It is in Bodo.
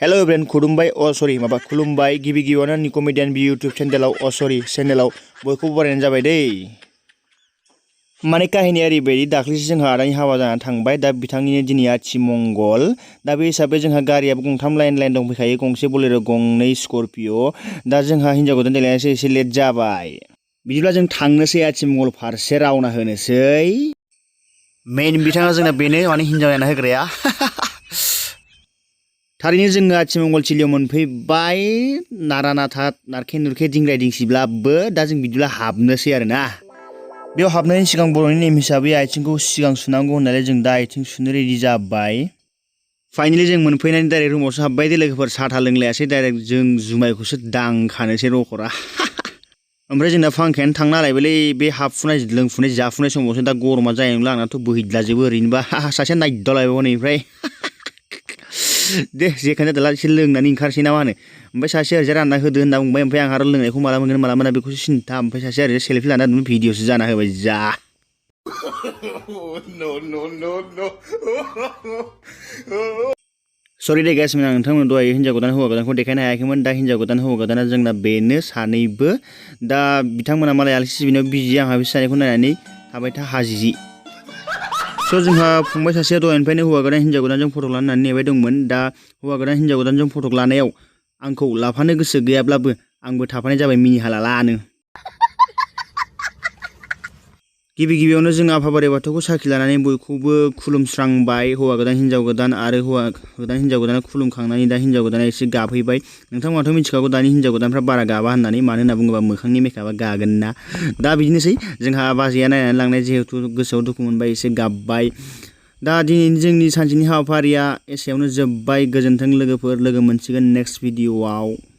Hello everyone, खुलुमबाय गिबि गिबियावनो नि कमेडियान बी यूट्यूब चेनेलाव बयखौबो बरायनाय जाबाय दै। माने काहिनिया ओरैबायदि दाख्लैसो जोंहा आदानि हाबा जानानै थांबाय, दा बिथांनिनो दिनै आथीमंगल। दा बे हिसाबै जोंहा गारियाबो गंथाम लाइन दंफैखायो, गंसे बोलेरो गंनै स्कर्पिय'। दा जोंहा हिनजाव गोदान देलायनायासो एसे लेट जाबाय। बिदिब्ला जों थांनोसै आथीमंगल फारसे रावना होनोसै। मेइन बिथाङा जोंना बेनो, माने हिनजाव नायना होग्राया। थारैनो जोङो आथीमंगल थिलियाव मोनफैबाय, नारा नाथा नारखे नुरखे दिंग्राय दिंसिब्लाबो दा जों बिदिब्ला हाबनोसै आरोना। बेयाव हाबनायनि सिगां बर'नि नेम हिसाबै आथिंखौ सिगां सुनांगौ होननानै जों दा आथिं सुनो रेडि जाबाय। फाइनालि जों मोनफैनानै डाइरेक्ट रुमावसो हाबबाय दे लोगोफोर, साथा लोंलायासै, डाइरेक्ट जों जुमायखौसो दांखानोसै रखरा। ओमफ्राय जोंना फांखायानो थांना हालायबायलै, बे हाबफुनाय लोंफुनाय जाफुनाय समावसो। दा गरमा जानाय नंला, आंनाथ' बोहैद्लाजोबो ओरैनोबा। सासेया नायदावलायबाय हनैनिफ्राय। दे जेखुनु जादोला एसे लोंनानै ओंखारसै ना मा होनो। ओमफ्राय सासेया ओरैजाय रानना होदो होनना बुंबाय, ओमफ्राय आंहा आरो लोंनायखौ माला मोनगोन माला मोना बेखौसो सिन्था। ओमफ्राय सासेया ओरैजाय सेल्फि लाना भिडिअसो जाना होबाय जा। सरि दे गाइस, आं नोंथांमोन दहाय हिनजाव गोदान हौवा गोदानखौ देखायनो हायाखैमोन। दा हिनजाव गोदान हौवा गोदाना जोंना बेनो सानैबो। दा बिथांमोना मालाय आलासि सिबिनायाव बिजि, आंहा बिसोर सानैखौ नायनानै थाबाय था हाजिजि। स' जोंहा फंबाय सासेया दहायनिफ्रायनो हौवा गोदान हिनजाव गोदानजों फटक लानो होननानै नेबाय दंमोन। दा हौवा गोदान हिनजाव गोदानजों फटक लानायाव आंखौ लाफानो गोसो गैयाब्लाबो आंबो थाफानाय जाबाय मिनिहालालानो। गिबि गिबियावनो जों आफा बोराइ बाथौखौ साखि लानानै बयखौबो खुलुमस्रांबाय। हौवा गोदान हिनजाव गोदान आरो हौवा गोदान हिनजाव गोदाना खुलुमखांनानै दा हिनजाव गोदाना एसे गाबहैबाय। नोंथांमोनाथ' मिथिखागौ दानि हिनजाव गोदानफ्रा बारा गाबा होननानै, मानो होनना बुङोबा मोखांनि मेकआपआ गागोन ना। दा बिदिनोसै, जोंहा बाजैया नायनानै लांनाय जिहेथु गोसोआव दुखु मोनबाय, एसे गाबबाय। दा दिनैनि जोंनि सानसेनि हाबाफारिया एसेयावनो जोब्बाय। गोजोन्थों लोगोफोर, लोगो मोनसिगोन नेक्स्ट भिडिअ'आव।